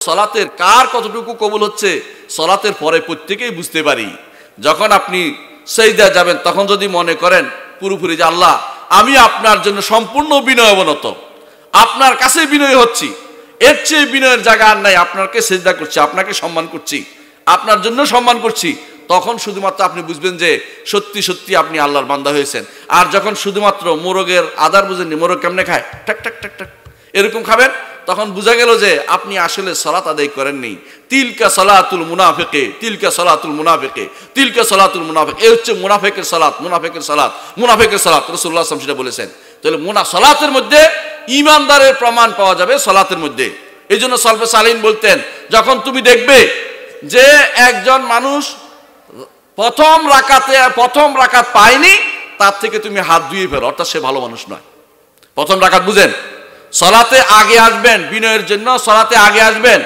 সালাতের কার কতটুকু কবুল হচ্ছে সালাতের পরে প্রত্যেকেই বুঝতে পারি। যখন আপনি সিজদা যাবেন তখন যদি মনে করেন পুরোপুরি যে আল্লাহ আমি আপনার জন্য সম্পূর্ণ বিনয়বনত, আপনার কাছে বিনয় হচ্ছি, এর চেয়ে বিনয়ের জায়গা আর নাই, আপনাকে সিজদা করছি, আপনাকে সম্মান করছি, আপনার জন্য সম্মান করছি, তখন শুধুমাত্র আপনি বুঝবেন যে সত্যি সত্যি আপনি আল্লাহর বান্দা হয়েছেন। আর যখন শুধুমাত্র মোরগের আদার বুঝেননি, মোরগ কেমনে খায়, ঠাক ঠাক ঠাক ঠাক এরকম খাবেন, তখন বোঝা গেল যে আপনি আসলে সালাত আদায় করেননি। তিলকা সালাতুল মুনাফিকে, তিলকা সালাতুল মুনাফিকে, তিলকা সালাতুল মুনাফিক, এই হচ্ছে মুনাফিকের সালাত, মুনাফিকের সালাত, মুনাফিকের সালাত। রাসূলুল্লাহ সাল্লাল্লাহু আলাইহি ওয়াসাল্লাম সেটা বলেছেন। তাহলে সালাতের মধ্যে ঈমানদারের প্রমাণ পাওয়া যাবে সালাতের মধ্যে। এই জন্য সালফে সালিহিন বলতেন, যখন তুমি দেখবে যে একজন মানুষ প্রথম রাকাত পায়নি, তার থেকে তুমি হাত ধুয়ে ফেলো, অর্থাৎ সে ভালো মানুষ নয়। প্রথম রাকাত বুঝেন, সালাতে আগে আসবেন বিনয়ের জন্য, সালাতে আগে আসবেন।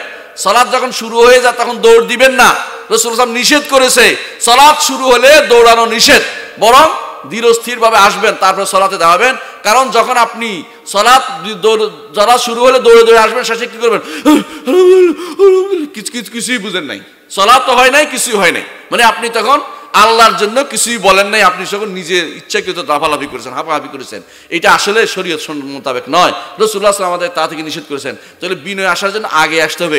সালাত যখন শুরু হয়ে যায় তখন দৌড় দিবেন না, রাসূলুল্লাহ সাল্লাল্লাহু আলাইহি ওয়াসাল্লাম নিষেধ করেছে। সালাত শুরু হলে দৌড়ানো নিষেধ, বরং ধীরস্থিরভাবে আসবেন, তারপর সালাতে দাঁড়াবেন। কারণ যখন আপনি সালাত যারা শুরু হলে দৌড়ে দৌড়ে আসবেন, শেষে কি করবেন, কিছুই বুঝেন নাই, সালাত তো হয় নাই, কিছুই হয় নাই, মানে আপনি তখন আল্লাহর জন্য কিছুই বলেন নাই, আপনি যখন নিজের ইচ্ছাকৃত লাফালাফি করেছেন, হাঁপাহাঁপি করেছেন। এটা আসলে শরীয়ত মোতাবেক নয়, রাসূলুল্লাহ সাল্লাল্লাহু আলাইহি ওয়াসাল্লাম আমাদের তা থেকে নিষেধ করেছেন। তাহলে বিনয় আসার জন্য আগে আসতে হবে,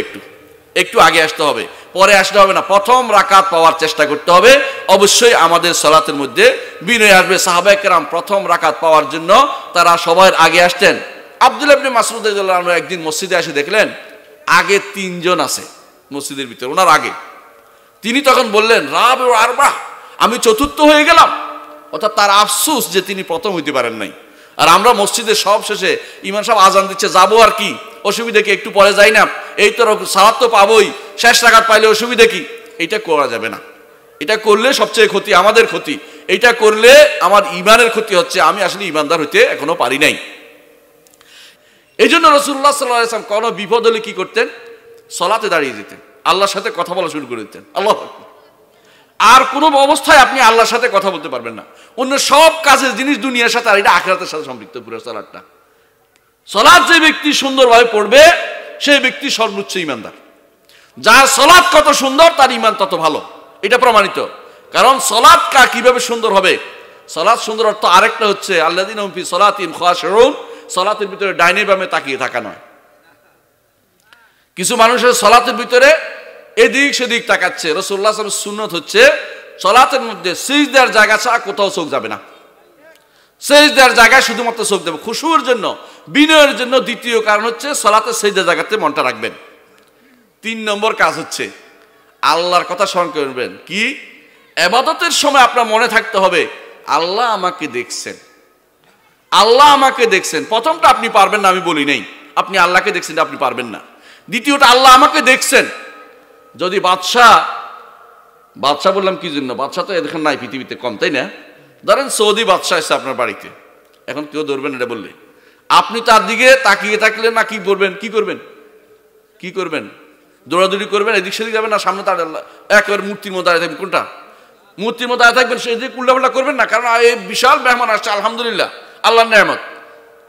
একটু আগে আসতে হবে, পরে আসতে হবে না, প্রথম রাকাত পাওয়ার চেষ্টা করতে হবে। অবশ্যই আমাদের সালাতের মধ্যে বিনয় আসবে। সাহাবায়ে কেরাম প্রথম রাকাত পাওয়ার জন্য তারা সবার আগে আসতেন। আব্দুল্লাহ ইবনে মাসউদ রাদিয়াল্লাহু আনহু একদিন মসজিদে এসে দেখলেন আগে 3 জন আছে মসজিদের ভিতরে, ওনার আগে। তিনি তখন বললেন, রাবিউ আরবা, আমি চতুর্থ হয়ে গেলাম। অর্থাৎ তার আফসোস যে তিনি প্রথম হইতে পারেন নাই। আর আমরা মসজিদের সব শেষে ইমাম সাহেব আজান দিচ্ছে, যাবো আর কি, অসুবিধা কি, একটু পরে যাই না, এই তো সালাত তো পাবোই, শেষ রাকাত পাইলে অসুবিধা কি। এটা করা যাবে না, এটা করলে সবচেয়ে ক্ষতি, আমাদের ক্ষতি। এটা করলে আমার ইমানের ক্ষতি হচ্ছে, আমি আসলে ইমানদার হইতে এখনো পারি নাই। এই জন্য রাসূলুল্লাহ সাল্লাল্লাহু আলাইহি ওয়াসাল্লাম কোনো বিপদ হলে কি করতেন, সালাতে দাঁড়িয়ে যেতেন, আল্লাহর সাথে কথা বলা শুরু করে দিতেন। আল্লাহু আকবার। আর কোনো অবস্থায় আপনি আল্লাহর সাথে কথা বলতে পারবেন না, অন্য সব কাজের জিনিস দুনিয়ার সাথে, আর এটা আখিরাতের সাথে সম্পৃক্ত পুরো সালাতটা। সালাত যে ব্যক্তি সুন্দরভাবে পড়বে সেই ব্যক্তি সর্বোচ্চ ঈমানদার। যার সালাত কত সুন্দর তার ঈমান তত ভালো, এটা প্রমাণিত। কারণ সালাত কিভাবে সুন্দর হবে, সালাত সুন্দর অর্থ আরেকটা হচ্ছে আল্লাযীনা হুম ফি সালাতিহিম খাশিউন, সালাতের ভিতরে ডাইনে বামে তাকিয়ে থাকা নয়। কিছু মানুষের সালাতের ভিতরে এদিক সেদিক তাকাচ্ছে। রাসূলুল্লাহ সাল্লাল্লাহু আলাইহি ওয়াসাল্লামের সুন্নাত হচ্ছে সালাতের মধ্যে সিজদার জায়গা ছাড়া কোথাও চোখ যাবে না, সিজদার জায়গায় শুধুমাত্র চোখ দেবে খুশুর জন্য, বিনয়ের জন্য। দ্বিতীয় কারণ হচ্ছে সালাতের সিজদার জায়গাতে মনটা রাখবেন। 3 নম্বর কাজ হচ্ছে আল্লাহর কথা স্মরণ করবেন। কি, ইবাদতের সময় আপনার মনে থাকতে হবে আল্লাহ আমাকে দেখছেন, আল্লাহ আমাকে দেখছেন। প্রথমটা আপনি পারবেন না, আমি বলি নাই, আপনি আল্লাহকে দেখছেন, আপনি পারবেন না। দ্বিতীয়টা আল্লাহ আমাকে দেখছেন। যদি বাদশাহ বললাম কি জন্য, বাদশাহ তো এখানে নাই পৃথিবীতে, কম, তাই না? ধরেন সৌদি বাদশাহ এসে আপনার বাড়িতে, এখন কেউ ধরবেন এটা বললে, আপনি তার দিকে তাকিয়ে থাকলে না কি করবেন, কি করবেন, দৌড়াদৌড়ি করবেন, এদিক সেদিক যাবেন, না সামনে তার একেবারে মূর্তির মধ্যে দাঁড়িয়ে থাকবেন। কোনটা মূর্তির মধ্যে দাঁড়িয়ে থাকবেন, সেদিকে উল্টাপাল্টা করবেন না, কারণ এই বিশাল মেহমান আসছে, আলহামদুলিল্লাহ, আল্লাহর নেয়ামত।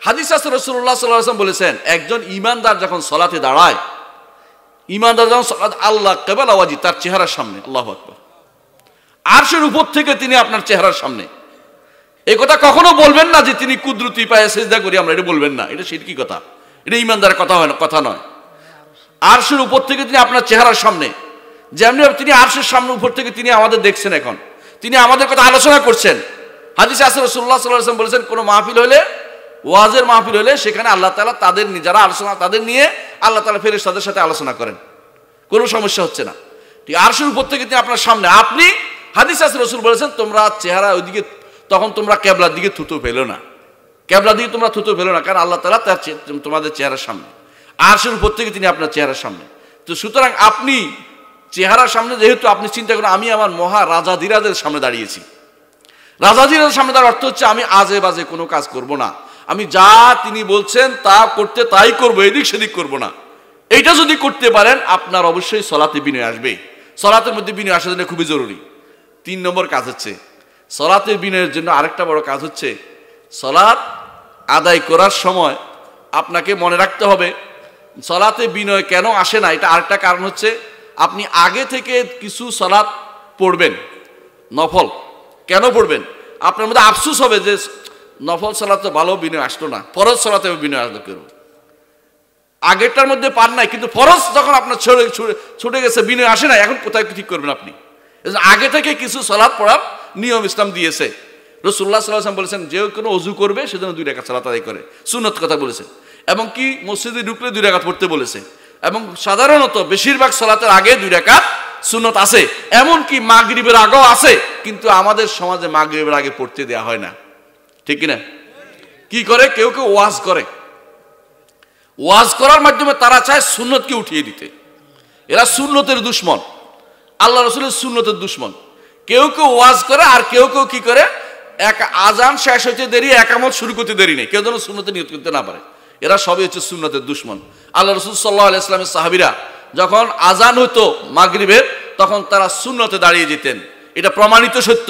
হাদিস আছে রাসূলুল্লাহ সাল্লাল্লাহু আলাইহি ওয়াসাল্লাম বলেছেন, একজন ঈমানদার যখন সালাতে দাঁড়ায়, ঈমানদার যখন সালাত, আল্লাহ কিবলা ওয়াজি, তার চেহারার সামনে, আল্লাহু আকবার, আরশের উপর থেকে তিনি আপনার চেহারার সামনে। এই কথা কখনো বলবেন না যে তিনি কুদরতি পায়ে সিজদা করি আমরা, এটা বলবেন না, এটা শিরকি কথা, এটা ঈমানদারের কথা নয়। আরশের উপর থেকে তিনি আপনার চেহারার সামনে, যেমনি তিনি আরশের সামনে উপর থেকে তিনি আমাদের দেখছেন, এখন তিনি আমাদের কথা আলোচনা করছেন। হাদিসে আছে রাসূলুল্লাহ সাল্লাল্লাহু আলাইহি ওয়াসাল্লাম বলেছেন, কোনো মাহফিল হলে, ওয়াজের মাহফিল হলে, সেখানে আল্লাহ তাআলা তাদের যারা আলোচনা, তাদের নিয়ে আল্লাহ তাআলা ফেরেশতাদের সাথে আলোচনা করেন, কোনো সমস্যা হচ্ছে না। ঠিক আরশের উপর থেকে তিনি আপনার সামনে, আপনি, হাদিসে আছে রাসূল বলেছেন, তোমরা চেহারা ওইদিকে, তখন তোমরা কিবলার দিকে থুতু ফেলো না, কিবলার দিকে তোমরা থুতু ফেলো না, কারণ আল্লাহ তাআলা তার তোমাদের চেহারার সামনে, আরশের উপর থেকে তিনি আপনার চেহারার সামনে। তো সুতরাং আপনি চেহারার সামনে, যেহেতু আপনি চিন্তা করেন আমি আমার মহা রাজাধিরাজের সামনে দাঁড়িয়েছি, রাজাধিরাজের সামনে তার অর্থ হচ্ছে আমি আজে বাজে কোনো কাজ করব না, আমি যা তিনি বলছেন তা করতে তাই করব, এদিক সেদিক করব না। এইটা যদি করতে পারেন আপনার অবশ্যই সালাতে বিনয় আসবে। সালাতের মধ্যে বিনয় আসার জন্য খুবই জরুরি। 3 নম্বর কাজ হচ্ছে সালাতের বিনয়ের জন্য আরেকটা বড় কাজ হচ্ছে সালাত আদায় করার সময় আপনাকে মনে রাখতে হবে সালাতে বিনয় কেন আসে না, এটা আরেকটা কারণ হচ্ছে আপনি আগে থেকে কিছু সালাত পড়বেন নফল। কেন পড়বেন? আপনার মধ্যে আফসোস হবে যে নফল সালাতে ভালো বিনয় আসলো না, ফরজ সালাতে বিনয় আসলো কেন। আগেরটার মধ্যে পান নাই, কিন্তু ফরজ যখন আপনার ছুটে গেছে, বিনয় আসে না, এখন কোথায় ঠিক করবেন আপনি? আগে থেকে কিছু সালাত পড়ার নিয়ম ইসলাম দিয়েছে। রাসূলুল্লাহ সাল্লাল্লাহু আলাইহি ওয়াসাল্লাম বলেছেন যে কোনো ওযু করবে সেজন্য 2 রাকাত সালাত আদায় করে, সুন্নত কথা বলেছেন। এবং কি মসজিদে ঢুকলে 2 রাকাত পড়তে বলেছে। এবং সাধারণত বেশিরভাগ সালাতের আগে 2 রাকাত সুন্নত আছে, এমনকি মাগরিবের আগেও আছে, কিন্তু আমাদের সমাজে মাগরিবের আগে পড়তে দেওয়া হয় না, ঠিক কিনা? কি করে? কেউ কেউ ওয়াজ করে, ওয়াজ করার মাধ্যমে তারা চায় সুন্নতকে উঠিয়ে দিতে। এরা সুন্নতের দুশমন, আল্লাহ রাসূলের সুন্নতের দুশমন। কেউ কেউ ওয়াজ করে, আর কেউ কেউ কি করে, এক আজান শেষ হইতে দেরি, একামত শুরু করতে দেরি নেই, কেউ যেন সুন্নতে নিয়ত করতে না পারে। এরা সবই হচ্ছে সুন্নতের দুশমন। আল্লাহ রাসূল সাল্লাল্লাহু আলাইহি ওয়াসাল্লামের সাহাবীরা যখন আজান হতো মাগরিবের, তখন তারা সুন্নতে দাঁড়িয়ে যেতেন। এটা প্রমাণিত সত্য,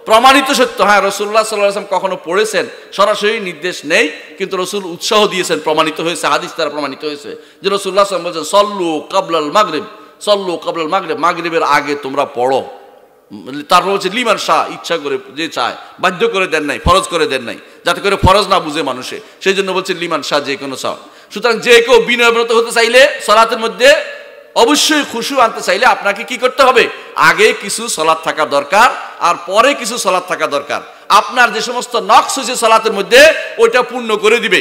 প্রমাণিত সত্য। হ্যাঁ, রাসূলুল্লাহ সাল্লাল্লাহু আলাইহি ওয়াসাল্লাম কখনো পড়েছেন, সরাসরি নির্দেশ নেই, কিন্তু রাসূল উৎসাহ দিয়েছেন, প্রমাণিত হয়েছে, হাদিস দ্বারা প্রমাণিত হয়েছে যে রাসূলুল্লাহ সাল্লাল্লাহু আলাইহি ওয়াসাল্লাম বলেছেন সল্লু কাবলাল মাগরিব, সল্লু কাবলাল মাগরিব, মাগরিবের আগে তোমরা পড়ো। তারপর হচ্ছে লিমান শাহ, ইচ্ছা করে যে চায়, বাধ্য করে দেন নাই, ফরজ করে দেন নাই, যাতে করে ফরজ না বুঝে মানুষে, সেই জন্য বলছে লিমান শাহ, যে কোনো শাহ। সুতরাং যে কেউ বিনয়ব্রত হতে চাইলে সালাতের মধ্যে অবশ্যই খুশু আনতে চাইলে আপনাকে কি করতে হবে? আগে কিছু সালাত থাকা দরকার, আর পরে কিছু সালাত থাকা দরকার। আপনার যে সমস্ত নকশ হয়েছে সালাতের মধ্যে, ওইটা পূর্ণ করে দিবে,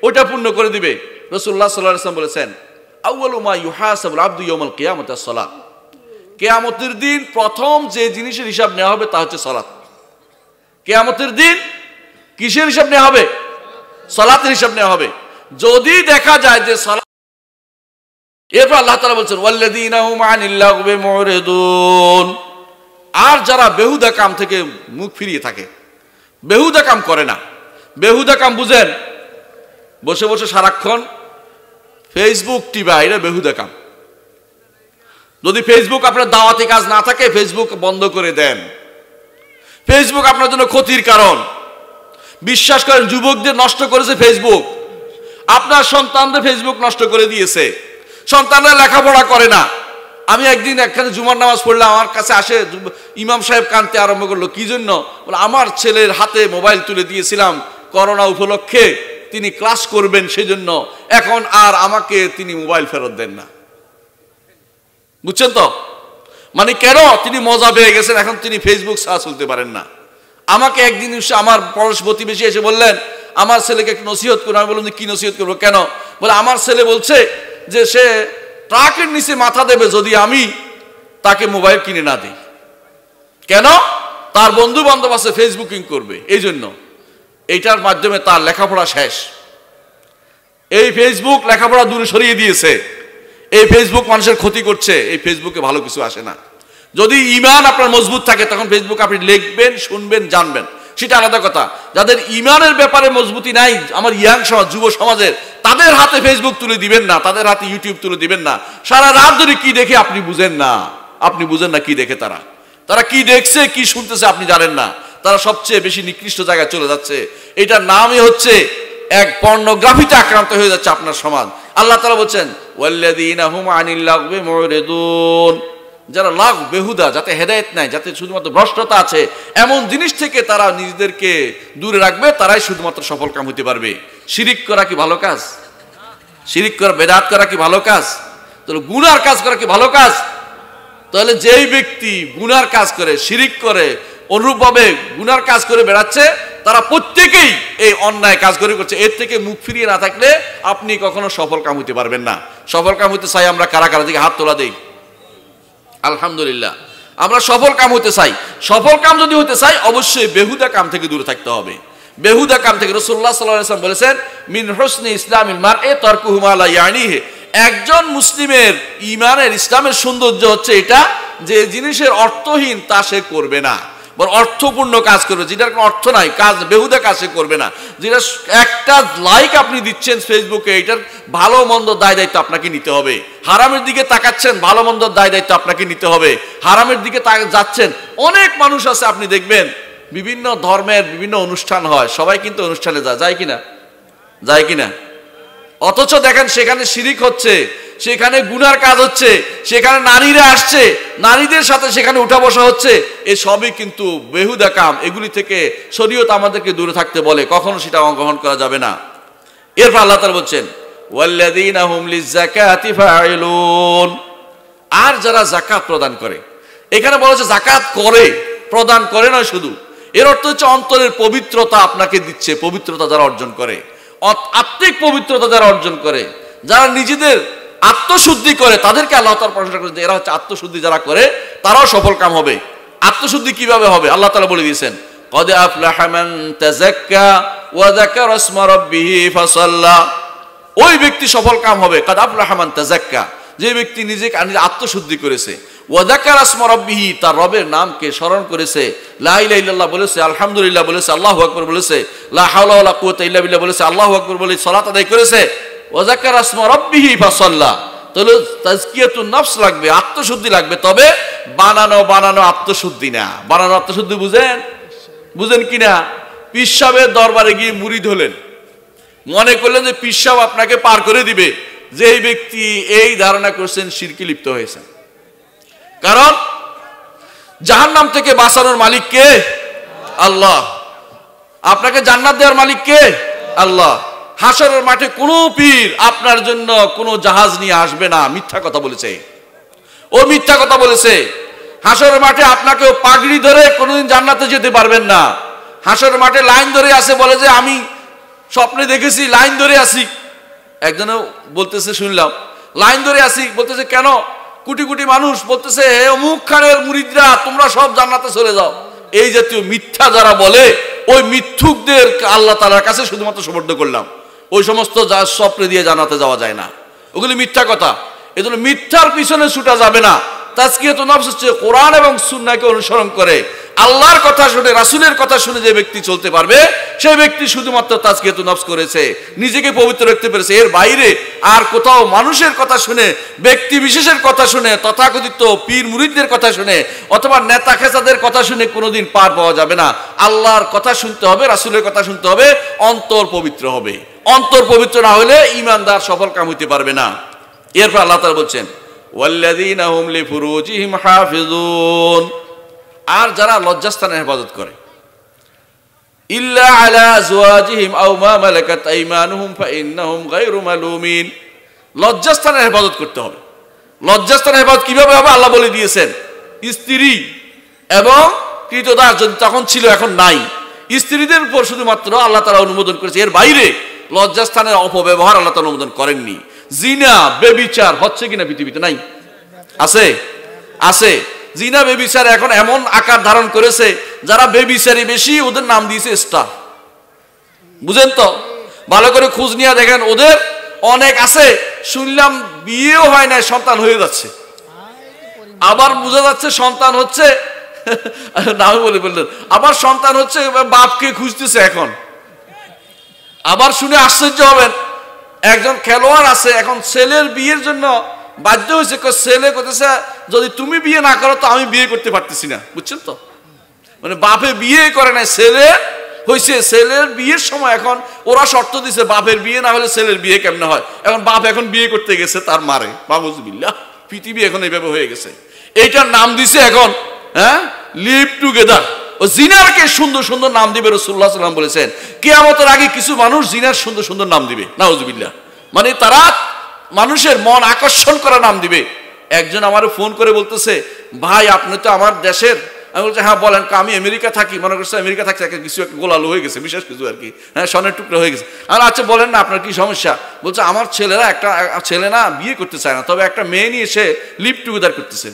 ওইটা পূর্ণ করে দিবে। রাসূলুল্লাহ সাল্লাল্লাহু আলাইহি ওয়াসাল্লাম বলেছেন আউয়ালু মা ইউহাসাবুল আবদু ইয়াউমাল কিয়ামাতি আস-সালাত। কিয়ামতের দিন প্রথম যে জিনিসের হিসাব নেওয়া হবে তা হচ্ছে সালাত। কিয়ামতের দিন কিসের হিসাব নেওয়া হবে? সালাতের হিসাব নেওয়া হবে। যদি দেখা যায় যে সালাত, এরপর আল্লাহ তাআলা বলছেন ওয়াল্লাযীনা হুম আনিল লাগবি মুরিদুন, আর যারা বেহুদা কাম থেকে মুখ ফিরিয়ে থাকে, বেহুদা কাম করে না। বেহুদা কাম বুঝেন? বসে বসে সারাক্ষণ ফেসবুক টিপা, এটা বেহুদা কাম। যদি ফেসবুক আপনার দাওয়াতি কাজ না থাকে, ফেসবুক বন্ধ করে দেন। ফেসবুক আপনার জন্য ক্ষতির কারণ। বিশ্বাস করেন, যুবকদের নষ্ট করেছে ফেসবুক, আপনার সন্তানদের ফেসবুক নষ্ট করে দিয়েছে। সন্তানরা লেখাপড়া করে না। আমি একদিন একখানে জুমার নামাজ পড়লাম, আমার কাছে আসে ইমাম সাহেব কাঁদতে আরম্ভ করলো। কি জন্য? বলে আমার ছেলের হাতে মোবাইল তুলে দিয়েছিলাম করোনা উপলক্ষে, তিনি ক্লাস করবেন সেজন্য, এখন আর আমাকে তিনি মোবাইল ফেরত দেন না। বুঝছেন তো? মানে কেন? তিনি মজা পেয়ে গেছেন, এখন তিনি ফেসবুক ছাড়া চলতে পারেন না। আমাকে একদিন আমার পড়োশ প্রতিবেশী এসে বললেন আমার ছেলেকে একটু নসিহত করুন। আমি বললাম কি নসিহত করবো? কেন? বলে আমার ছেলে বলছে যে সে ট্রাকের নিচে মাথা দেবে যদি আমি তাকে মোবাইল কিনে না দিই। কেন? তার বন্ধু বান্ধব আছে, ফেসবুকিং করবে, এই জন্য। এইটার মাধ্যমে তার লেখাপড়া শেষ। এই ফেসবুক লেখাপড়া দূরে সরিয়ে দিয়েছে। এই ফেসবুক মানুষের ক্ষতি করছে। এই ফেসবুকে ভালো কিছু আসে না। যদি ঈমান আপনার মজবুত থাকে, তখন ফেসবুক আপনি লিখবেন, শুনবেন, জানবেন, সেটা আলাদা কথা। যাদের ঈমানের ব্যাপারে মজবুতি নাই, আমার ইয়াং সমাজ, যুব সমাজের, তাদের হাতে ফেসবুক তুলে দিবেন না, তাদের হাতে ইউটিউব তুলে দিবেন না। সারা রাত ধরে কি দেখে আপনি বুঝেন না, আপনি বুঝেন না কি দেখে তারা কি দেখছে, কি শুনতেছে আপনি জানেন না। তারা সবচেয়ে বেশি নিকৃষ্ট জায়গায় চলে যাচ্ছে। এটার নামই হচ্ছে এক পর্নোগ্রাফিতে আক্রান্ত হয়ে যাচ্ছে আপনার সমাজ। আল্লাহ তাআলা বলছেন ওয়াল্লাযীনা হুম আনিল লাগবি মুরিদুন, যারা লাগ বেহুদা, যাতে হেদায়েত নাই, যাতে শুধুমাত্র ভ্রষ্টতা আছে, এমন জিনিস থেকে তারা নিজেদেরকে দূরে রাখবে, তারাই শুধুমাত্র সফল কাম হতে পারবে। শিরিক করা কি ভালো কাজ? শিরিক করা, বেদাত করা কি ভালো কাজ? তাহলে গুনার কাজ করা কি ভালো কাজ? তাহলে যেই ব্যক্তি গুনার কাজ করে, শিরিক করে, অনুরূপভাবে গুনার কাজ করে বেড়াচ্ছে, তারা প্রত্যেকেই এই অন্যায় কাজ করছে। এর থেকে মুখ ফিরিয়ে না থাকলে আপনি কখনো সফল কাম হতে পারবেন না। সফল কাম হতে চাই আমরা কারা কারা? দিকে হাত তোলা দেই। আলহামদুলিল্লাহ, আমরা সফল কাম হতে চাই। সফল কাম যদি হতে চাই, অবশ্যই বেহুদা কাম থেকে দূরে থাকতে হবে। বেহুদা কাম থেকে রাসূলুল্লাহ সাল্লাল্লাহু আলাইহি ওয়াসাল্লাম বলেছেন মিন হুসনি ইসলামিল মার'i তারকুহু মা লা ইয়ানিহি, একজন মুসলিমের ঈমানের, ইসলামের সৌন্দর্য হচ্ছে এটা, যে জিনিসের অর্থহীন তা সে করবে না, বরং অর্থপূর্ণ কাজ করবে। যেটার কোনো অর্থ নাই, কাজ বেহুদা কাজ সে করবে না। যেটা একটা লাইক আপনি দিচ্ছেন ফেসবুকে, এটার ভালো মন্দ দায় দায়িত্ব আপনাকে নিতে হবে। হারামের দিকে তাকাচ্ছেন, ভালো মন্দ দায় দায়িত্ব আপনাকে নিতে হবে। হারামের দিকে যাচ্ছেন, অনেক মানুষ আছে আপনি দেখবেন বিভিন্ন ধর্মের বিভিন্ন অনুষ্ঠান হয়, সবাই কিন্তু অনুষ্ঠানে যায় কিনা? যায় কিনা? অথচ দেখেন সেখানে শিরিক হচ্ছে, সেখানে গুনার কাজ হচ্ছে, সেখানে নারীরা আসছে, নারীদের সাথে সেখানে উঠা বসা হচ্ছে। এ সবই কিন্তু বেহুদা কাম। এগুলি থেকে শরীয়ত আমাদেরকে দূরে থাকতে বলে, কখনো সেটা গ্রহণ করা যাবে না। এরপর আল্লাহ তাআলা বলছেন ওয়াল্লাযীনা হুম লিয-যাকাতি ফাঈলুন, আর যারা যাকাত প্রদান করে। এখানে বলা হচ্ছে যাকাত করে, প্রদান করে নয় শুধু। এর অর্থ হচ্ছে অন্তরের পবিত্রতা আপনাকে দিচ্ছে, পবিত্রতা যারা অর্জন করে, আত্মিক পবিত্রতা যারা অর্জন করে, যারা নিজেদের আত্মশুদ্ধি করে, তাদেরকে আল্লাহ তাআলা প্রশংসা করেন যে এরা হচ্ছে আত্মশুদ্ধি যারা করে তারাও সফল কাম হবে। আত্মশুদ্ধি কিভাবে হবে আল্লাহ তাআলা বলে দিয়েছেন, কদ আফলাহা মান তাযাক্কা ওয়া যাকারা ইসমা রাব্বিহি ফাসাল্লা। ওই ব্যক্তি সফল কাম হবে, কদ আফলাহা মান তাযাক্কা, যে ব্যক্তি নিজেকে আত্মশুদ্ধি করেছে, ওয়া যাকারা ইসমা রাব্বিহি, তার রবের নামকে স্মরণ করেছে, লা ইলাহা ইল্লাল্লাহ বলেছে, আলহামদুলিল্লাহ বলেছে, আল্লাহু আকবার বলেছে, লা হাওলা ওয়ালা কুওয়াতা ইল্লা বিল্লাহ বলেছে, আল্লাহু আকবার বলে সালাত আদায় করেছে, ওয়া যাকারা ইসমা রাব্বিহি ফাসাল্লা। তাহলে তাজকিয়াতুন নফস লাগবে, আত্মশুদ্ধি লাগবে। তবে বানানো বানানো আত্মশুদ্ধি না। বানানো আত্মশুদ্ধি বুঝেন কিনা? পীর সাহেবের দরবারে গিয়ে মুরিদ হলেন, মনে করলেন যে পীর সাহেব আপনাকে পার করে দিবে, যে এই ব্যক্তি এই ধারণা করছেন শিরকে লিপ্ত হয়েছেন। কারণ জাহান্নাম থেকে বাঁচানোর মালিক কে? আল্লাহ। আপনাকে জান্নাত দেওয়ার মালিক কে? আল্লাহ। হাসরের মাঠে কোনো পীর আপনার জন্য কোনো জাহাজ নিয়ে আসবে না, মিথ্যা কথা বলেছে। ও মিথ্যা কথা বলেছে। হাসরের মাঠে আপনাকেও পাগড়ি ধরে কোনোদিন জান্নাতে যেতে পারবেন না। হাসরের মাঠে লাইন ধরে আসে, বলে যে আমি স্বপ্নে দেখেছি লাইন ধরে আসি। একজনে বলতেছে, শুনলাম লাইন ধরে আসি, বলতেছে কেন? কোটি কোটি মানুষ বলতেছে হে অমুক খানের মুরিদরা তোমরা সব জান্নাতে চলে যাও। এই জাতীয় মিথ্যা যারা বলে, ওই মিথ্যুকদের আল্লাহ তাআলার কাছে শুধুমাত্র সুবর্ণ করলাম। ওই সমস্ত যা স্বপ্নে দিয়ে জান্নাতে যাওয়া যায় না, ওগুলি মিথ্যা কথা। এজন্য মিথ্যার পিছনে ছুটা যাবে না। তাজকিয়াতুন নফস হচ্ছে কোরআন এবং সুন্নাহকে অনুসরণ করে আল্লাহর কথা শুনে, রাসূলের কথা শুনে যে ব্যক্তি চলতে পারবে, সেই ব্যক্তি শুধুমাত্র তাজকিয়াতুন নফস করেছে, নিজেকে পবিত্র রাখতে পেরেছে। এর বাইরে আর কোথাও মানুষের কথা শুনে, ব্যক্তি বিশেষের কথা শুনে, তথাকথিত পীর মুরিদদের কথা শুনে অথবা নেতা খেসাদের কথা শুনে কোনোদিন পার পাওয়া যাবে না। আল্লাহর কথা শুনতে হবে, রাসূলের কথা শুনতে হবে, অন্তর পবিত্র হবে। অন্তর পবিত্র না হলে ঈমানদার সফল কাম হইতে পারবে না। এরপর আল্লাহ তাআলা বলছেন ওয়াল্লাযীনা হুম লিফুরুজিহিম হাফিজুন, আর যারা লজ্জাস্থানের হেফাজত করে, ইল্লা আলা আজওয়াজিহিম আও মা মালাকাত আইমানুহুম ফাইন্নাহুম গায়রু মালুমিন। লজ্জাস্থানের হেফাজত করতে হবে। লজ্জাস্থানের হেফাজত কিভাবে হবে আল্লাহ বলে দিয়েছেন। স্ত্রী এবং কৃতদাস যদি তখন ছিল এখন নাই, স্ত্রীদের উপর শুধুমাত্র আল্লাহ তাআলা অনুমোদন করেছে। এর বাইরে লজ্জাস্থানের অপব্যবহার আল্লাহ তাআলা অনুমোদন করেননি। জিনা বেবিচার হচ্ছে কিনা পৃথিবীতে? নাই? আছে, আছে। জিনা বেবিচার এখন এমন আকার ধারণ করেছে, যারা বেবিচারি বেশি ওদের নাম দিয়েছে স্টার। বুঝেন তো? ভালো করে খোঁজ নিয়ে দেখেন, ওদের অনেক আছে। শুনলাম বিয়েও হয় না, সন্তান হয়ে যাচ্ছে। আবার বোঝা যাচ্ছে সন্তান হচ্ছে, নাম বলে বললেন, আবার সন্তান হচ্ছে বাপকে খুঁজতেছে এখন। আবার শুনে আশ্চর্য হবেন, একজন খেলোয়াড় আছে এখন ছেলের বিয়ের জন্য বাধ্য হয়েছে। ছেলে করতেছে যদি তুমি বিয়ে না করো তো আমি বিয়ে করতে পারতেছি না। বুঝছেন তো? মানে বাপে বিয়ে করে নাই, ছেলে হয়েছে। ছেলের বিয়ের সময় এখন ওরা শর্ত দিছে, বাপের বিয়ে না হলে ছেলের বিয়ে কেমনে হয়। এখন বাপ এখন বিয়ে করতে গেছে তার মারে। বাবুজবিল্লাহ, পৃথিবী এখন এইভাবে হয়ে গেছে। এইটার নাম দিছে এখন লিভ টুগেদার। ও জিনারকে সুন্দর সুন্দর নাম দিবে। রাসূলুল্লাহ সাল্লাল্লাহু আলাইহি ওয়াসাল্লাম বলেছেন কিয়ামতের আগে কিছু মানুষ জিনার সুন্দর সুন্দর নাম দিবে। নাউজুবিল্লাহ। মানে তারা মানুষের মন আকর্ষণ করা নাম দিবে। একজন আমার ফোন করে বলতেছে, ভাই আপনি তো আমার দেশের। আমি বলছি হ্যাঁ বলেন। আমি আমেরিকা থাকি, মনে করছে আমেরিকা থাকছে, কিছু একটা গোলালো হয়ে গেছে, বিশেষ কিছু আর কি, হ্যাঁ স্বর্ণের টুকরা হয়ে গেছে। আর আচ্ছা বলেন না আপনার কি সমস্যা? বলছে আমার ছেলেরা একটা ছেলে না বিয়ে করতে চায় না, তবে একটা মেয়ে নিয়ে এসে লিভ টুগেদার করতেছে।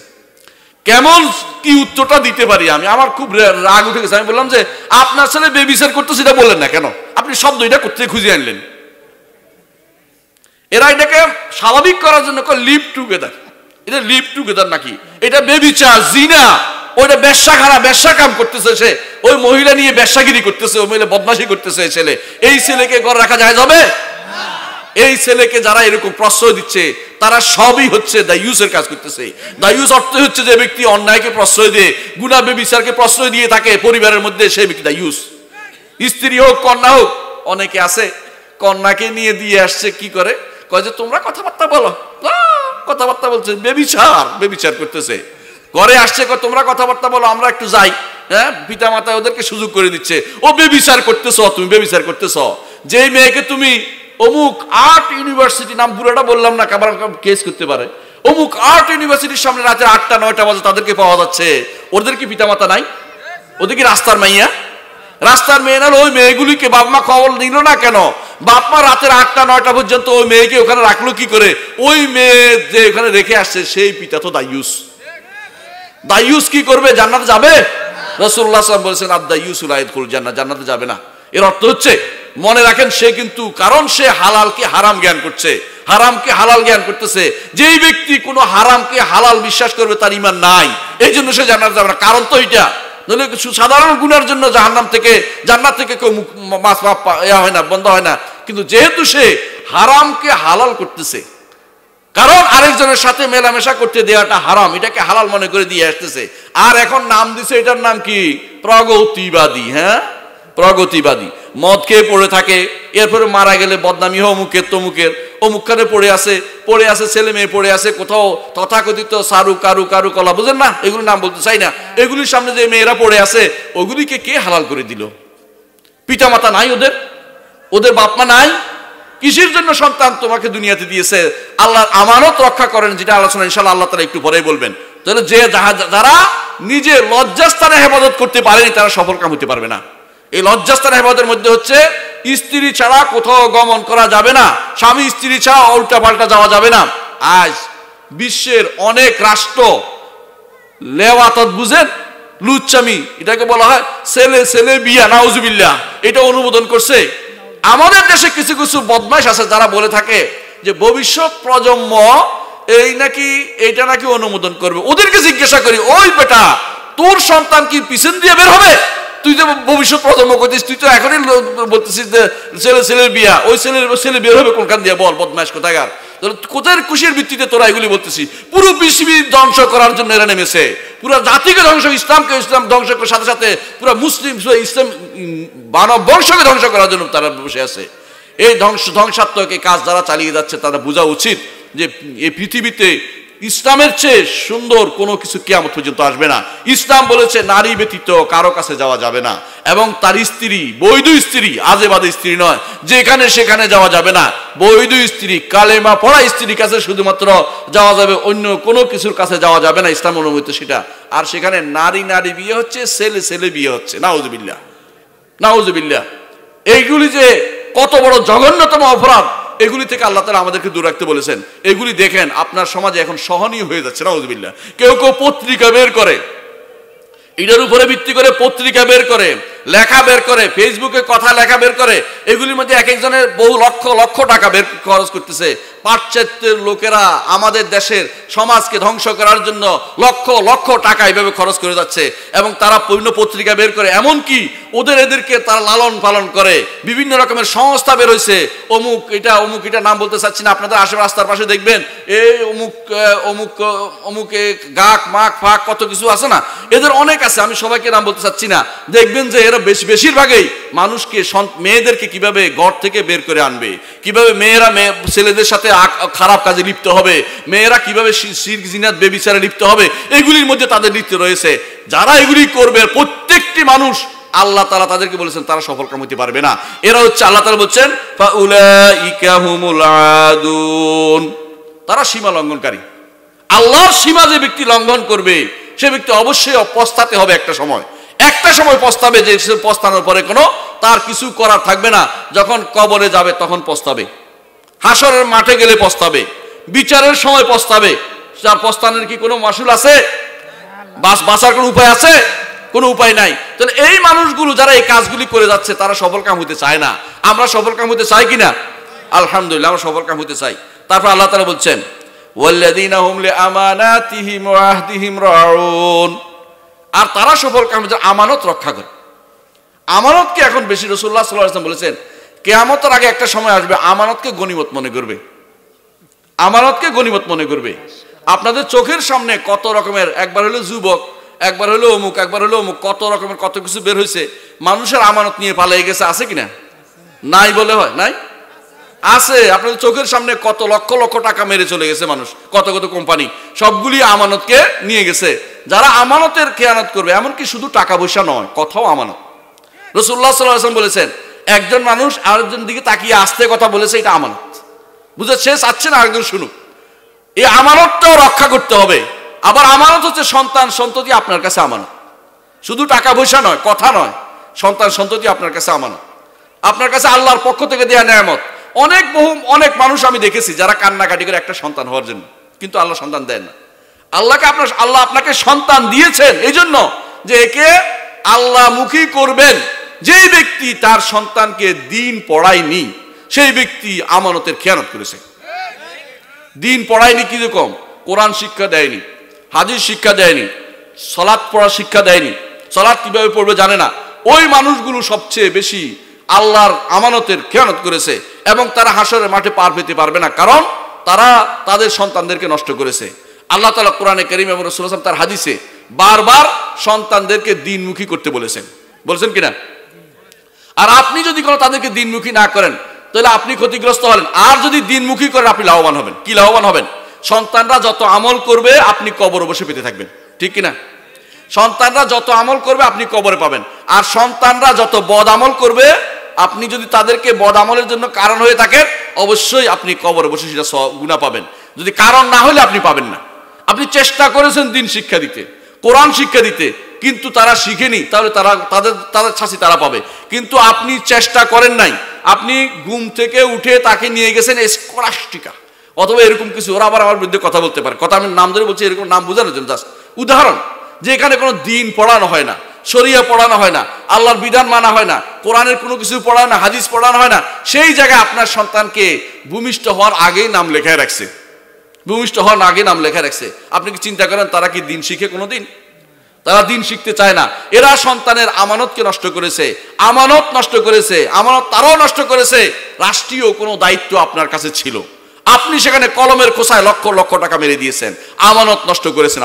কেমন কি উত্তরটা দিতে পারি আমি? আমার খুব রাগ উঠে গেছে। আমি বললাম যে আপনার ছেলে বেবিচার করতেছে, এটা বললেন না কেন? আপনি শব্দ এটা করতে খুঁজে আনলেন। এরা এটাকে স্বাভাবিক করার জন্য লিভ টুগেদার। এটা লিভ টুগেদার নাকি? এটা বেবিচার, জিনা। ওইটা ব্যবসাখানা, ব্যবসা কাম করতেছে সে, ওই মহিলা নিয়ে ব্যবসাগিরি করতেছে, ওই মহিলা বদমাশি করতেছে। এই ছেলে, এই ছেলেকে ঘরে রাখা যায় যাবে? এই ছেলেকে যারা এরকম প্রশ্রয় দিচ্ছে তারা সবই হচ্ছে দায়ুসের কাজ করতেছে। দায়ুস অর্থ হচ্ছে যে ব্যক্তি অন্যায়কে প্রশ্রয় দিয়ে, গুনাহ বেবিচারকে প্রশ্রয় দিয়ে থাকে পরিবারের মধ্যে, সেই ব্যক্তি দায়ুস। স্ত্রী হোক কন্যা হোক, অনেকে আছে কন্যাকে নিয়ে দিয়ে আসছে, কি করে কয় যে তোমরা কথাবার্তা বলো, কথাবার্তা বলছে, বেবিচার করতেছে। ঘরে আসছে, তোমরা কথাবার্তা বলো, আমরা একটু যাই। হ্যাঁ, পিতা মাতা ওদেরকে সুযোগ করে দিচ্ছে, ও বেবিচার করতেছ, তুমি বেবিচার করতেছ। যেই মেয়েকে তুমি অমুক আর্ট ইউনিভার্সিটি, নাম পুরোটা বললাম না, কাবার কেস করতে পারে, অমুক আর্ট ইউনিভার্সিটির সামনে রাতে 8টা 9টা বাজে তাদেরকে পাওয়া যাচ্ছে, ওদের কি পিতা মাতা নাই? ওদের কি রাস্তার মাইয়া? রাস্তার মেয়ে না, ওই মেয়েগুলিকে বাপ মা খবর দিল না কেন? বাপ মা রাতের 8টা 9টা পর্যন্ত ওই মেয়েকে ওখানে রাখলো কি করে? ওই মেয়ে যে ওখানে রেখে আসছে সেই পিতা তো দায়ুস কি করবে? জান্নাতে যাবে? রাসূলুল্লাহ সাল্লাল্লাহু আলাইহি ওয়াসাল্লাম বলেছেন আদ-দায়ুসু লা ইয়াদখুল জান্নাহ, জান্নাতে যাবে না। এর অর্থ হচ্ছে, মনে রাখেন, সে কিন্তু কারণ সে হালালকে হারাম জ্ঞান করছে, হারামকে হালাল জ্ঞান করতেছে। যেই ব্যক্তি কোনো হারামকে হালাল বিশ্বাস করবে তার ঈমান নাই, এই জন্য সে জান্নাতে যাবে না। কারণ তো এটা নইলে সাধারণ গুনার জন্য জান্নাত থেকে কেউ মাছ হয় না, বন্ধ হয় না। কিন্তু যেহেতু সে হারামকে হালাল করতেছে, কারণ আরেকজনের সাথে মেলামেশা করতে দেওয়াটা হারাম, এটাকে হালাল মনে করে দিয়ে আসতেছে। আর এখন নাম দিছে, এটার নাম কি? প্রগতিবাদী। হ্যাঁ, প্রগতিবাদী। মদ খেয়ে পড়ে থাকে, এরপরে মারা গেলে বদনামি অমুকের তমুকের, অমুকখানে পড়ে আছে ছেলে মেয়ে পড়ে আছে কোথাও, তথাকথিত সারু কারু কলা, বুঝেন না, এগুলো নাম বলতে চাই না। এগুলির সামনে যে মেয়েরা পড়ে আছে, ওগুলিকে কে হালাল করে দিল? পিতা মাতা নাই ওদের বাপ মা নাই? কিসের জন্য সন্তান তোমাকে দুনিয়াতে দিয়েছে? আল্লাহর আমানত রক্ষা করেন, যেটা আলোচনা ইনশাআল্লাহ আল্লাহ তাআলা একটু পরেই বলবেন। তাহলে যারা নিজে লজ্জাস্থানে হেফাজত করতে পারেনি, তারা সফল কাম হতে পারবে না। এই লজ্জাস্থান হেফাজতের মধ্যে হচ্ছে স্ত্রী ছাড়া কোথাও গমন করা যাবে না, স্বামী স্ত্রী ছাড়া উল্টা পাল্টা যাওয়া যাবে না। আজ বিশ্বের অনেক রাষ্ট্র লেওয়াতত, বুঝেন, লুচ্চামি, এটাকে বলা হয় ছেলে বিয়া, নাউজুবিল্লাহ, এটা অনুমোদন করছে। আমাদের দেশে কিছু কিছু বদমাইশ আছে যারা বলে থাকে যে ভবিষ্যৎ প্রজন্ম এইটা নাকি অনুমোদন করবে। ওদেরকে জিজ্ঞাসা করি, ওই বেটা, তোর সন্তান কি পিছন দিয়ে বের হবে? তুই যে ভবিষ্যৎ প্রজন্ম করছিস, তুই তো এখনই বলতেছিস যে ছেলের বিয়া, ওই ছেলে বের হবে কোনখান দিয়ে? বল, বদমাইশ কোথাকার। কোথায় খুশির ভিত্তিতে তোরা এগুলি বলতেছিস? পুরো পৃথিবী ধ্বংস করার জন্য এরা নেমেছে, পুরো জাতিকে ধ্বংস, ইসলাম ধ্বংস করার সাথে সাথে পুরো মুসলিম ইসলাম মানব বংশকে ধ্বংস করার জন্য তারা বসে আছে। এই ধ্বংসাত্মক এই কাজ যারা চালিয়ে যাচ্ছে, তারা বোঝা উচিত যে এই পৃথিবীতে ইসলামের চেয়ে সুন্দর কোনো কিছু কিয়ামত পর্যন্ত আসবে না। ইসলাম বলেছে নারী ব্যতীত কারো কাছে যাওয়া যাবে না, এবং তার স্ত্রী, বৈধ স্ত্রী, আজে বাজে স্ত্রী নয়, যেখানে সেখানে যাওয়া যাবে না। বৈধ স্ত্রী, কালেমা পড়া স্ত্রীর কাছে শুধুমাত্র যাওয়া যাবে, অন্য কোনো কিছুর কাছে যাওয়া যাবে না, ইসলাম অনুমোদিত সেটা। আর সেখানে নারী বিয়ে হচ্ছে, ছেলে বিয়ে হচ্ছে, নাউজুবিল্লাহ। এইগুলি যে কত বড় জঘন্যতম অপরাধ, এগুলি থেকে আল্লাহ তাআলা আমাদেরকে দূর রাখতে বলেছেন। এগুলি দেখেন আপনার সমাজে এখন সহনীয় হয়ে যাচ্ছে, নাউজুবিল্লাহ। কেউ পত্রিকা বের করে, এটার উপরে ভিত্তি করে পত্রিকা বের করে, লেখা বের করে, ফেসবুকে কথা লেখা বের করে, এগুলির মধ্যে এক একজনের বহু লক্ষ টাকা খরচ করতেছে। পাশ্চাত্যের লোকেরা আমাদের দেশের সমাজকে ধ্বংস করার জন্য লক্ষ টাকা এইভাবে খরচ করে যাচ্ছে, এবং তারা বিভিন্ন পত্রিকা বের করে, এমনকি এদেরকে তারা লালন পালন করে। বিভিন্ন রকমের সংস্থা বের হয়েছে, অমুক এটা নাম বলতে চাচ্ছি না, আপনাদের আশেপাশে রাস্তার পাশে দেখবেন এই অমুক গাক মাক ফাক কত কিছু আছে না, এদের অনেক আছে, আমি সবাইকে নাম বলতে চাচ্ছি না। দেখবেন যে এরা বেশিরভাগই মানুষকে, মেয়েদেরকে কিভাবে ঘর থেকে বের করে আনবে, কিভাবে মেয়েরা ছেলেদের সাথে খারাপ কাজে লিপ্ত হবে, মেয়েরা কিভাবে শিরক জিনাত বেবিচারে লিপ্ত হবে, এগুলির মধ্যে তাদের লিপ্ত রয়েছে। যারা এগুলি করবে, প্রত্যেকটি মানুষ, আল্লাহ তাআলা তাদেরকে বলেছেন তারা সফলকাম হতে পারবে না। এরা হচ্ছে, আল্লাহ তাআলা বলছেন ফাউলাইকা হুমুল আদুন, তারা সীমা লঙ্ঘনকারী। আল্লাহর সীমা যে ব্যক্তি লঙ্ঘন করবে, সে ব্যক্তি অবশ্যই পস্তাতে হবে। একটা সময় পস্তাবে, যে পস্তানোর পরে কোনো তার কিছু করার থাকবে না। যখন কবরে যাবে তখন পস্তাবে, হাসরের মাঠে গেলে পস্তাবে, বিচারের সময় পস্তাবে। তার পস্তানোর কি কোনো মাসুল আছে? বাঁচার কোনো উপায় আছে? কোনো উপায় নাই। তাহলে এই মানুষগুলো যারা এই কাজগুলি করে যাচ্ছে, তারা সফলকাম হতে চায় না। আমরা সফলকাম হতে চাই কিনা? আলহামদুলিল্লাহ, আমরা সফলকাম হতে চাই। তারপর আল্লাহ তাআলা বলছেন ওয়াল্লাযীনা হুম লিআমানাতিহিম ওয়া আহদিহিম রাউন, আর তারা সফলকাম যে আমানত রক্ষা করে। আমানতকে এখন বেশি রাসূলুল্লাহ সাল্লাল্লাহু আলাইহি ওয়াসাল্লাম বলেছেন, কিয়ামতের আগে একটা সময় আসবে, আমানতকে গনিমত মনে করবে। আপনাদের চোখের সামনে কত রকমের, একবার হলো যুবক, একবার হলো অমুক, কত রকমের কত কিছু বের হয়েছে। মানুষের আমানত নিয়ে পালিয়ে গেছে, আছে কিনা? নাই বলে হয় নাই? আছে আপনাদের চোখের সামনে কত লক্ষ লক্ষ টাকা মেরে চলে গেছে মানুষ, কত কত কোম্পানি, সবগুলি আমানতকে নিয়ে গেছে। যারা আমানতের খেয়ানত করবে, এমনকি শুধু টাকা পয়সা নয়, কথাও আমানত। রাসূলুল্লাহ সাল্লাল্লাহু আলাইহি ওয়াসাল্লাম বলেছেন, একজন মানুষ আরেকজন দিকে তাকিয়ে আস্তে কথা বলেছে, এটা আমানত। বুঝে সে চাচ্ছে না আরেকজন শুনুক, এই আমানতটাও রক্ষা করতে হবে। আবার আমানত হচ্ছে সন্তান সন্ততি আপনার কাছে আমানত, শুধু টাকা পয়সা নয়, কথা নয়, সন্তান সন্ততি আপনার কাছে আমানত, আপনার কাছে আল্লাহর পক্ষ থেকে দেয়া নেয়ামত। অনেক মানুষ আমি দেখেছি যারা কান্নাকাটি করে একটা সন্তান হওয়ার জন্য, কিন্তু আল্লাহ সন্তান দেন না। আল্লাহ আপনাকে সন্তান দিয়েছেন এই জন্য যে একে আল্লাহমুখী করবেন। যেই ব্যক্তি তার সন্তানকে দিন পড়ায়নি, সেই ব্যক্তি আমানতের খেয়ানত করেছে। দিন পড়ায়নি কি রকম? কোরআন শিক্ষা দেয়নি, হাদিস শিক্ষা দেয়নি, সালাত পড়া শিক্ষা দেয়নি, সালাত কিভাবে পড়বে জানে না, ওই মানুষগুলো সবচেয়ে বেশি আল্লাহর আমানতের খেয়ানত করেছে। এবং তারা হাসরের মাঠে পার পেতে পারবে না, কারণ তারা তাদের সন্তানদেরকে নষ্ট করেছে। আল্লাহ তাআলা কোরআনে কারীম এবং রাসূলুল্লাহ সাল্লাল্লাহু আলাইহি ওয়াসাল্লাম তার হাদিসে বারবার সন্তানদেরকে দিনমুখী করতে বলেছেন কিনা? আর আপনি যদি কোনো তাদেরকে দিনমুখী না করেন তাহলে আপনি ক্ষতিগ্রস্ত হলেন। আর যদি দিনমুখী করেন আপনি লাভবান হবেন। কি লাভবান হবেন? সন্তানরা যত আমল করবে আপনি কবরে বসে পেতে থাকবেন, ঠিক কিনা? সন্তানরা যত আমল করবে আপনি কবরে পাবেন। আর সন্তানরা যত বদ আমল করবে, আপনি যদি তাদেরকে বদ আমলের জন্য কারণ হয়ে থাকেন, অবশ্যই আপনি কবরে বসে সেটা গুনাহ পাবেন। যদি কারণ না হলে আপনি পাবেন না। আপনি চেষ্টা করেছেন দিন শিক্ষা দিতে, কোরআন শিক্ষা দিতে, কিন্তু তারা শিখেনি, তাহলে তাদের শাস্তি তারা পাবে। কিন্তু আপনি চেষ্টা করেন নাই, আপনি ঘুম থেকে উঠে তাকে নিয়ে গেছেন স্কলাস্টিকা অথবা এরকম কিছু, ওরা আবার আমার বিরুদ্ধে কথা বলতে পারে, কথা আমি নাম ধরে বলছি এরকম নাম বোঝানোর জন্য জাস্ট উদাহরণ, যে এখানে কোনো দিন পড়ানো হয় না, শরিয়া পড়ানো হয় না, আল্লাহর বিধান মানা হয় না, কোরআনের কোনো কিছু পড়ানো না, হাদিস পড়ানো হয় না, সেই জায়গায় আপনার সন্তানকে ভূমিষ্ঠ হওয়ার আগেই নাম লেখায় রাখছে, ভূমিষ্ঠ হওয়ার আগে নাম লেখা রাখছে। আপনি কি চিন্তা করেন তারা কি দিন শিখে কোনো দিন? তারা দিন শিখতে চায় না। এরা সন্তানের আমানতকে নষ্ট করেছে, আমানত নষ্ট করেছে, আমানত তারাও নষ্ট করেছে। রাষ্ট্রীয় কোনো দায়িত্ব আপনার কাছে ছিল, আপনি সেখানে কলমের খোসায় লক্ষ লক্ষ টাকা মেরে দিয়েছেন, আমানত নষ্ট করেছেন।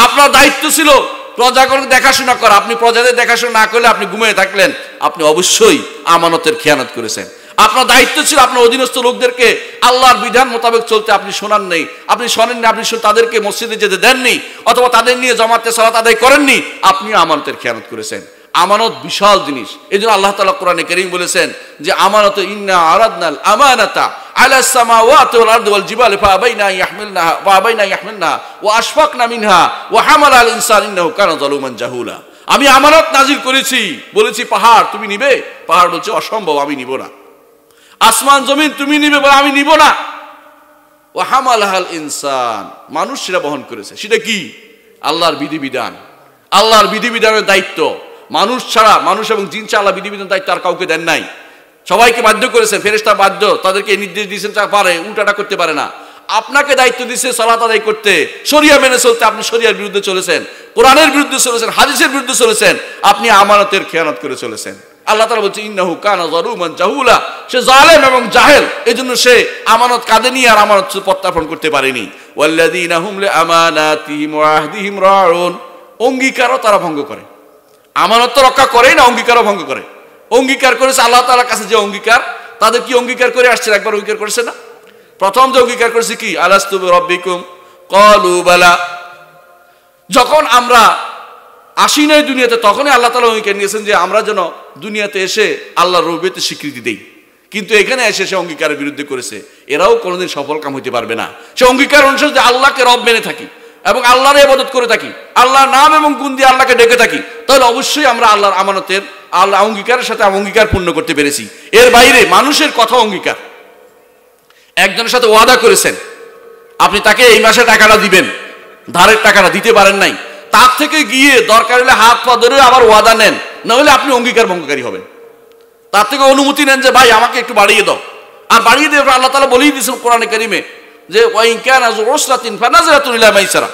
আপনার দায়িত্ব ছিল প্রজাগণ দেখাশোনা করা, আপনি প্রজাদের দেখাশোনা না করলে আপনি ঘুমিয়ে থাকলেন, আপনি অবশ্যই আমানতের খেয়ানত করেছেন। আপনার দায়িত্ব ছিল আপনার অধীনস্থ লোকদেরকে আল্লাহর বিধান মোতাবেক চলতে, আপনি শোনান নেই, আপনি শোনেননি, আপনি তাদেরকে মসজিদে যেতে দেননি, অথবা তাদের নিয়ে জামাতে সালাত আদায় করেননি, আপনি আমানতের খেয়ানত করেছেন। আমানত বিশাল জিনিস। এই জন্য আল্লাহ তাআলা কোরআনে কারীম বলেছেন যে আমানত ইন্না আরাদনাল আমানাতা আলা সামাওয়াতি ওয়াল আরদি ওয়াল জিবালি ফাআবাইনা ইয়াহমিলনাহা ওয়া আশফাকনা মিনহা ওয়া হামালাল ইনসান ইন্নাহু কানা যালুমান জাহুলা। আমি আমানত নাজিল করেছি, বলেছি পাহাড় তুমি নিবে, পাহাড় বলছে অসম্ভব, আমি নিব না। আসমান জমিন তুমি নিবে, বলে আমি নিব না। ওয়া হামালাল ইনসান, মানুষ সেটা বহন করেছে। সেটা কি? আল্লাহর বিধিবিধান, আল্লাহর বিধিবিধানের দায়িত্ব। মানুষ ছাড়া, মানুষ এবং জিন ছাড়া আল্লাহ বিধিবিধানের দায়িত্ব আর কাউকে দেন নাই। সবাইকে বাধ্য করেছেন, ফেরেশতা বাধ্য, তাদেরকে নির্দেশ দিয়েছেন, পারে উল্টাটা করতে পারে না। আপনাকে দায়িত্ব দিয়েছে সালাত আদায় করতে, শরিয়া মেনে চলতে। আপনি শরিয়ার বিরুদ্ধে চলেছেন, কোরআনের বিরুদ্ধে চলেছেন, হাদিসের বিরুদ্ধে চলেছেন, আপনি আমানতের খেয়ানত করে চলেছেন। আল্লাহ তাআলা বলছে ইন্নাহু কানা যালুমান জাহুলা, সে জালেম এবং জাহেল, এজন্য সে আমানত কাঁধে নিয়ে আর আমানত প্রত্যাপন করতে পারেনি। ওয়াল্লাযীনা হুম লিআমানাতিহিম ওয়া আহদিহিম রাউন, অঙ্গীকারও তারা ভঙ্গ করে। আমানত তো রক্ষা করেই না, অঙ্গীকারও ভঙ্গ করে। অঙ্গীকার করেছে আল্লাহ তাআলার কাছে যে অঙ্গীকার, তাদের কি অঙ্গীকার করে আসছে? একবার অঙ্গীকার করেছে না? প্রথম যে অঙ্গীকার করেছে কি? আলাস্তু বিরাব্বিকুম ক্বালু বালা। যখন আমরা আসি নাই দুনিয়াতে, তখনই আল্লাহ তাআলা অঙ্গীকার নিয়েছেন যে আমরা যেন দুনিয়াতে এসে আল্লাহর রুবুবিয়্যতের স্বীকৃতি দেই। কিন্তু এখানে এসে সে অঙ্গীকারের বিরুদ্ধে করেছে। এরাও কোনোদিন সফল কাম হইতে পারবে না। সে অঙ্গীকার অনুসারে যে আল্লাহকে রব মেনে থাকি এবং আল্লাহর ইবাদত করে থাকি, আল্লাহর নাম এবং গুণ দিয়ে আল্লাহকে ডেকে থাকি, তাহলে অবশ্যই আমরা আল্লাহর আমানতের আল্লাহ অঙ্গীকারের সাথে অঙ্গীকার পূর্ণ করতে পেরেছি। এর বাইরে মানুষের কথা অঙ্গীকার, একজনের সাথে ওয়াদা করেছেন, আপনি তাকে এই মাসে টাকাটা দিবেন, ধারের টাকাটা দিতে পারেন নাই, তার থেকে গিয়ে দরকার হলে হাত পা ধরে আবার ওয়াদা নেন, না হলে আপনি অঙ্গীকার ভঙ্গকারী হবেন। তার থেকে অনুমতি নেন যে ভাই আমাকে একটু বাড়িয়ে দাও, আর বাড়িয়ে দিয়ে আল্লাহ তাআলা বলেই দিয়েছেন কোরআনে কারিমে যে ওয়াইন কানা যু উসরাতিন ফানাযরাতুন ইলা মাইসারা,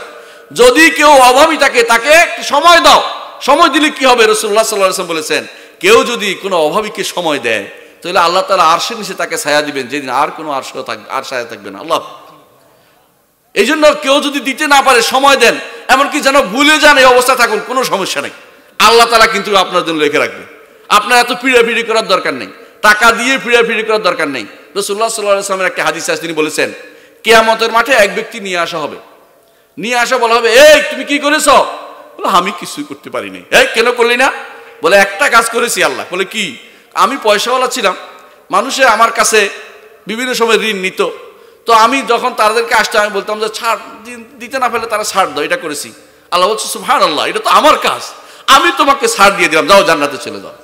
যদি কেউ অভাবী থাকে তাকে একটু সময় দাও। সময় দিলে কি হবে? রাসূলুল্লাহ সাল্লাল্লাহু আলাইহি ওয়াসাল্লাম বলেছেন, কেউ যদি কোনো অভাবীকে সময় দেয় তাহলে আল্লাহ তাআলা আরশের নিচে তাকে ছায়া দিবেন, যেদিন আর কোনো আর ছায়া থাকবে না। আল্লাহ, এই জন্য কেউ যদি দিতে না পারে সময় দেন, এমনকি যেন ভুলে যান এই অবস্থা থাকুন, কোনো সমস্যা নেই, আল্লাহ তাআলা কিন্তু আপনার জন্য রেখে রাখবে। আপনার এত পিড়াপিড়ি করার দরকার নেই, টাকা দিয়ে পিড়াপিড়ি করার দরকার নেই। রাসূলুল্লাহ সাল্লাল্লাহু আলাইহি ওয়াসাল্লামের একটা হাদিস আছে, তিনি বলেছেন কিয়ামতের মাঠে এক ব্যক্তি নিয়ে আসা হবে, নিয়ে আসা বলা হবে, এই তুমি কি করেছো? বলে আমি কিছুই করতে পারি নাই। এই কেন করলি না? বলে একটা কাজ করেছি আল্লাহ। বলে কি? আমি পয়সাওয়ালা ছিলাম, মানুষে আমার কাছে বিভিন্ন সময় ঋণ নিত, তো আমি যখন তাদেরকে আসতে আমি বলতাম যে ছাড় দিতে না পেলে তারা ছাড় দাও, এটা করেছি। আল্লাহ বলছে সুবহানাল্লাহ, এটা তো আমার কাজ, আমি তোমাকে ছাড় দিয়ে দিলাম, যাও জান্নাতে চলে যাও।